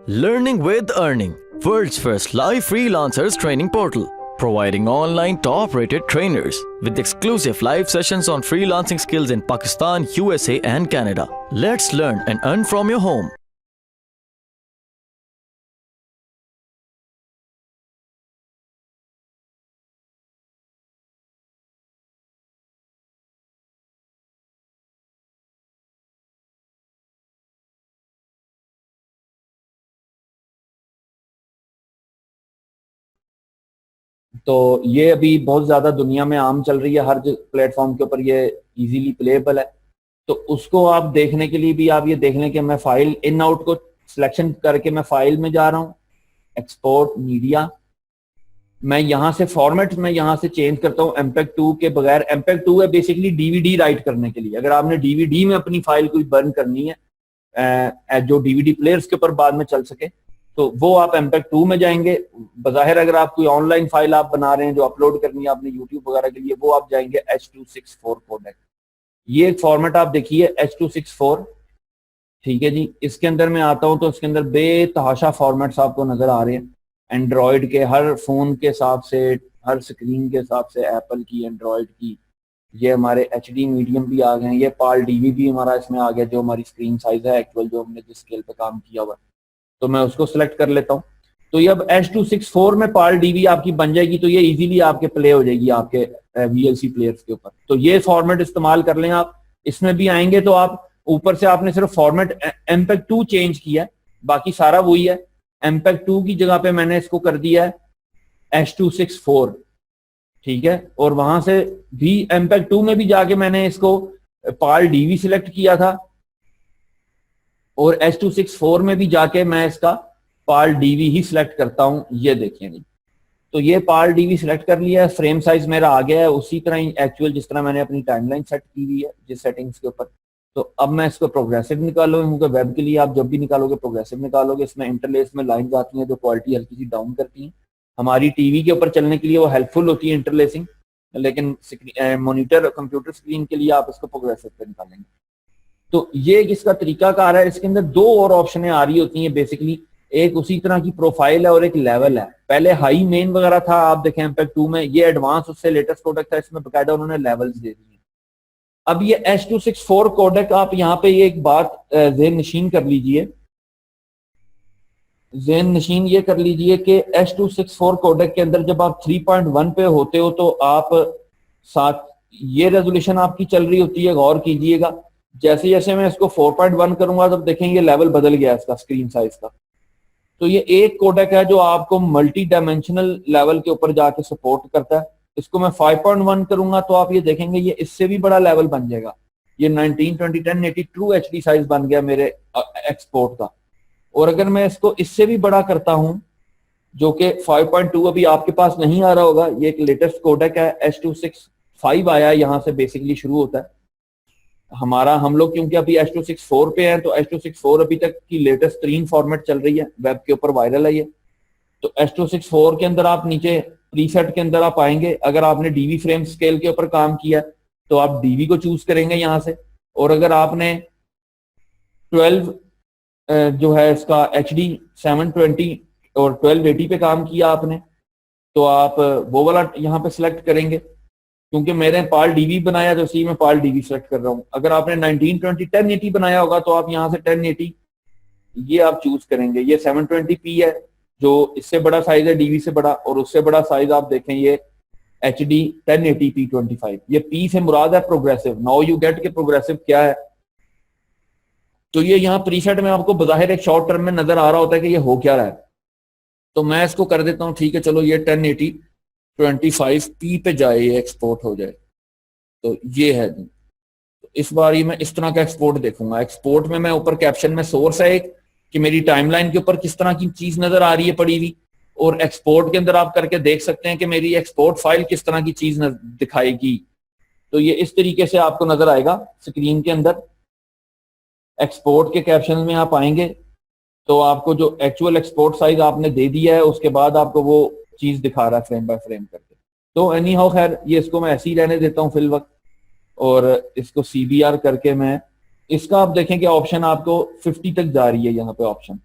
Learning with Earning, world's first live freelancers training portal, providing online top-rated trainers with exclusive live sessions on freelancing skills in Pakistan, USA and Canada. Let's learn and earn from your home. तो ये अभी बहुत ज्यादा दुनिया में आम चल रही है, हर प्लेटफॉर्म के ऊपर ये इजीली प्लेएबल है। तो उसको आप देखने के लिए भी आप ये देख लें कि मैं फाइल इन आउट को सिलेक्शन करके मैं फाइल में जा रहा हूँ, एक्सपोर्ट मीडिया, मैं यहाँ से फॉर्मेट में यहाँ से चेंज करता हूँ एमपेग 2 के बगैर। एमपेग 2 है बेसिकली डीवीडी राइट करने के लिए। अगर आपने डीवीडी में अपनी फाइल कोई बर्न करनी है जो डीवीडी प्लेयर्स के ऊपर बाद में चल सके, तो वो आप एमपेग 2 में जाएंगे। बज़ाहिर अगर आप कोई ऑनलाइन फाइल आप बना रहे हैं जो अपलोड करनी है आपने यूट्यूब वगैरह के लिए, वो आप जाएंगे H264 कोडेक। ये एक फॉर्मेट आप देखिए H264, ठीक है जी। इसके अंदर मैं आता हूं तो इसके अंदर बेतहाशा फॉर्मेट्स आपको नजर आ रहे हैं एंड्रॉयड के, हर फोन के हिसाब से, हर स्क्रीन के हिसाब से, एप्पल की, एंड्रॉयड की। ये हमारे HD मीडियम भी आ गए हैं, ये पाल डीवी भी हमारा इसमें आ गया, जो हमारी स्क्रीन साइज है एक्चुअल जो हमने जिस स्केल पे काम किया हुआ है, तो मैं उसको सिलेक्ट कर लेता हूँ। तो ये अब H264 में पाल डीवी आपकी बन जाएगी, तो ये इजीली आपके प्ले हो जाएगी आपके VLC प्लेयर्स के ऊपर। तो ये फॉर्मेट इस्तेमाल कर लें आप। इसमें भी आएंगे तो आप ऊपर से आपने सिर्फ फॉर्मेट एमपेग 2 चेंज किया है, बाकी सारा वही है। एमपेग 2 की जगह पे मैंने इसको कर दिया है H264, ठीक है। और वहां से भी एमपेग 2 में भी जाके मैंने इसको पाल डीवी सिलेक्ट किया था, और H264 में भी जाके मैं इसका पाल डीवी ही सिलेक्ट करता हूं। ये देखिए जी, तो ये पाल डीवी सिलेक्ट कर लिया है, फ्रेम साइज मेरा आ गया है उसी तरह ही एक्चुअल जिस तरह मैंने अपनी टाइमलाइन सेट की हुई है जिस सेटिंग्स के ऊपर। तो अब मैं इसको प्रोग्रेसिव निकालूंगा, क्योंकि वेब के लिए आप जब भी निकालोगे प्रोग्रेसिव निकालोगे। इसमें इंटरलेस में लाइंस आती हैं जो क्वालिटी हल्की सी डाउन करती हैं। हमारी टीवी के ऊपर चलने के लिए वो हेल्पफुल होती है इंटरलेसिंग, लेकिन मॉनिटर कंप्यूटर स्क्रीन के लिए आप इसको प्रोग्रेसिव पे निकालेंगे। तो ये इसका तरीकाकार है। इसके अंदर दो और ऑप्शनें आ रही होती हैं बेसिकली, एक उसी तरह की प्रोफाइल है और एक लेवल है। पहले हाई मेन वगैरह था, आप देखें एमपेग 2 में, ये एडवांस उससे लेटेस्ट कोडेक था, इसमें बकायदा उन्होंने लेवल्स दे दिए। अब ये H264 कोडेक, आप यहाँ पे ये एक बात ज़हन नशीन कर लीजिए, ज़हन नशीन ये कर लीजिए कि H264 कोडेक के अंदर जब आप 3.1 पे होते हो तो आप साथ ये रेजोल्यूशन आपकी चल रही होती है, गौर कीजिएगा। जैसे जैसे मैं इसको 4.1 करूंगा तब देखेंगे लेवल बदल गया इसका स्क्रीन साइज का। तो ये एक कोडेक है जो आपको मल्टी डायमेंशनल लेवल के ऊपर जाके सपोर्ट करता है। इसको मैं 5.1 करूंगा तो आप ये देखेंगे ये इससे भी बड़ा लेवल बन जाएगा। ये 1920 1080 ट्रू HD साइज बन गया मेरे एक्सपोर्ट का। और अगर मैं इसको इससे भी बड़ा करता हूं, जो कि 5.2 अभी आपके पास नहीं आ रहा होगा, ये एक लेटेस्ट कोडेक है, H265 आया है, यहाँ से बेसिकली शुरू होता है हमारा। हम लोग क्योंकि अभी H264 पे हैं, तो H264 अभी तक की लेटेस्ट तरीन फॉर्मेट चल रही है, वेब के ऊपर वायरल है ये। तो H264 के अंदर आप नीचे प्रीसेट के अंदर आप आएंगे, अगर आपने डीवी फ्रेम स्केल के ऊपर काम किया तो आप डीवी को चूज करेंगे यहाँ से। और अगर आपने 12 जो है इसका HD 720 और 1280 पे काम किया आपने, तो आप वो वाला यहाँ पे सिलेक्ट करेंगे। क्योंकि मैंने पाल डीवी बनाया तो इसी में पाल डीवी सेलेक्ट कर रहा हूँ। अगर आपने 1920 1080 बनाया होगा तो आप यहाँ से 1080 ये आप चूज करेंगे। ये 720p है जो इससे बड़ा साइज है डीवी से बड़ा, और उससे बड़ा साइज आप देखें ये HD 1080p 25। ये P से मुराद है प्रोग्रेसिव। नाउ यू गेट के प्रोग्रेसिव क्या है। तो ये यहाँ प्रीसेट में आपको बज़ाहिर एक शॉर्ट टर्म में नजर आ रहा होता है कि ये हो क्या रहा है। तो मैं इसको कर देता हूँ, ठीक है चलो ये 1080 25p पे जाए, ये एक्सपोर्ट हो जाए। तो ये है जी। तो इस बार ये मैं इस तरह का एक्सपोर्ट देखूंगा। एक्सपोर्ट में मैं ऊपर कैप्शन में सोर्स है एक कि मेरी टाइमलाइन के ऊपर किस तरह की चीज नजर आ रही है पड़ी हुई, और एक्सपोर्ट के अंदर आप करके देख सकते हैं कि मेरी एक्सपोर्ट फाइल किस तरह की चीज दिखाएगी। तो ये इस तरीके से आपको नजर आएगा स्क्रीन के अंदर। एक्सपोर्ट के कैप्शन में आप आएंगे तो आपको जो एक्चुअल एक्सपोर्ट साइज आपने दे दिया है उसके बाद आपको वो चीज दिखा रहा है फ्रेम बाय फ्रेम करके। तो एनी हाउ खैर ये इसको मैं ऐसे ही रहने देता हूँ फिल वक्त, और इसको CBR करके मैं इसका आप देखें कि ऑप्शन आपको 50 तक जा रही है यहाँ पे ऑप्शन।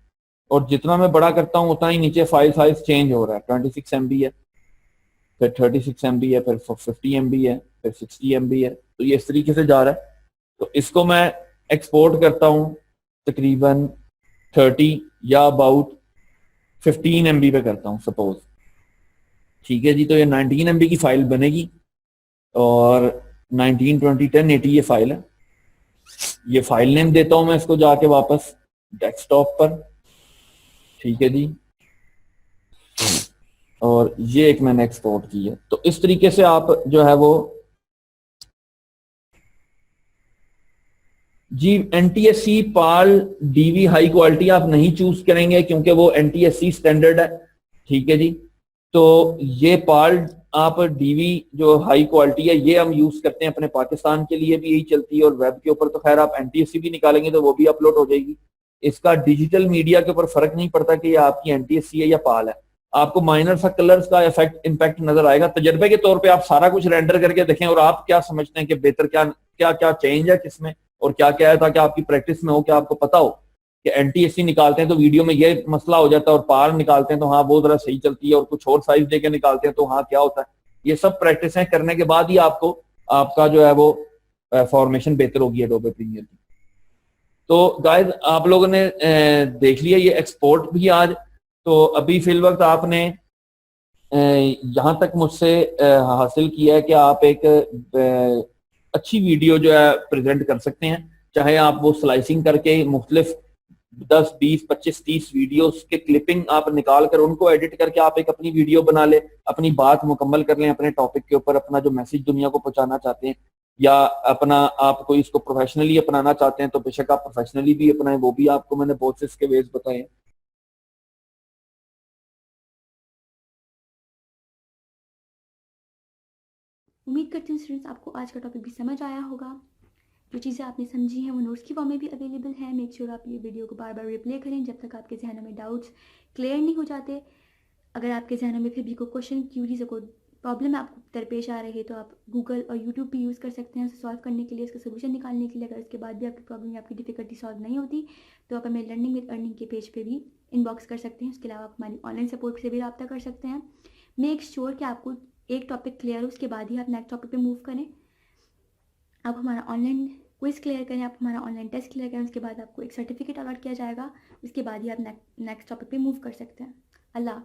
और जितना मैं बड़ा करता हूँ उतना ही नीचे फाइल साइज चेंज हो रहा है। 26 MB है, फिर 36 MB है, फिर 50 MB है, फिर 60 MB है। तो ये इस तरीके से जा रहा है। तो इसको मैं एक्सपोर्ट करता हूँ तकरीबन 30 या अबाउट 15 MB पे करता हूँ सपोज। ठीक है जी, तो ये 19 MB की फाइल बनेगी और 19201080 ये फाइल है। ये फाइल नेम देता हूं मैं इसको जाके वापस डेस्कटॉप पर। ठीक है जी, और ये एक मैंने एक्सपोर्ट की है। तो इस तरीके से आप जो है वो जी NTSC पाल डीवी हाई क्वालिटी आप नहीं चूज करेंगे क्योंकि वो NTSC स्टैंडर्ड है। ठीक है जी, तो ये पाल आप डीवी जो हाई क्वालिटी है ये हम यूज करते हैं अपने पाकिस्तान के लिए भी, यही चलती है। और वेब के ऊपर तो खैर आप NTSC भी निकालेंगे तो वो भी अपलोड हो जाएगी। इसका डिजिटल मीडिया के ऊपर फर्क नहीं पड़ता कि ये आपकी NTSC है या पाल है। आपको माइनर सा कलर्स का इम्पैक्ट नजर आएगा। तजर्बे के तौर पे आप सारा कुछ रेंडर करके देखें और आप क्या समझते हैं कि बेहतर क्या क्या क्या चेंज है किसमें और क्या क्या है, ताकि आपकी प्रैक्टिस में हो, कि आपको पता हो कि NTSC निकालते हैं तो वीडियो में ये मसला हो जाता है और पार निकालते हैं तो हाँ वो जरा सही चलती है, और कुछ और साइज देके निकालते हैं तो हाँ क्या होता है। ये सब प्रैक्टिस करने के बाद ही आपको आपका जो है वो फॉर्मेशन बेहतर होगी एडोबे प्रीमियर की। तो गाइस आप लोगों ने देख लिया ये एक्सपोर्ट भी आज। तो अभी फिल वक्त आपने यहाँ तक मुझसे हासिल किया है कि आप एक अच्छी वीडियो जो है प्रेजेंट कर सकते हैं। चाहे आप वो स्लाइसिंग करके मुख्तलिफ 10, 20, 25, 30 वीडियोस के क्लिपिंग आप निकाल कर उनको एडिट करके आप एक अपनी वीडियो बना ले, अपनी बात मुकम्मल कर लें अपने टॉपिक के ऊपर, अपना जो मैसेज दुनिया को पहुंचाना चाहते हैं, या अपना आप कोई इसको प्रोफेशनली अपनाना चाहते हैं तो बेशक आप प्रोफेशनली भी अपनाएं। वो भी आपको मैंने बहुत से इसके वेज बताए हैं। उम्मीद करती हूँ स्टूडेंट्स आपको आज का टॉपिक भी समझ आया होगा। जो चीज़ें आपने समझी हैं वो नोट्स की फॉर्म में भी अवेलेबल है। मेक श्योर आप ये वीडियो को बार बार रिप्ले करें जब तक आपके जहनों में डाउट्स क्लियर नहीं हो जाते। अगर आपके जहनों में फिर भी कोई क्वेश्चन, क्यूरीज, कोई प्रॉब्लम आपको दरपेश आ रही है तो आप गूगल और यूट्यूब भी यूज़ कर सकते हैं उसे सॉल्व करने के लिए, उसका सोल्यूशन निकालने के लिए। अगर उसके बाद भी आपकी प्रॉब्लम या आपकी डिफिकल्टी सॉल्व नहीं होती तो आप हमें लर्निंग विद अर्निंग के पेज पे भी इनबॉक्स कर सकते हैं। उसके अलावा आप हमारी ऑनलाइन सपोर्ट से भी रब्ता कर सकते हैं। मेक श्योर कि आपको एक टॉपिक क्लियर हो, उसके बाद ही आप नेक्स्ट टॉपिक पे मूव करें। आप हमारा ऑनलाइन क्विज क्लियर करें, आप हमारा ऑनलाइन टेस्ट क्लियर करें, उसके बाद आपको एक सर्टिफिकेट अलॉट किया जाएगा। उसके बाद ही आप नेक्स्ट टॉपिक पे मूव कर सकते हैं। अल्लाह।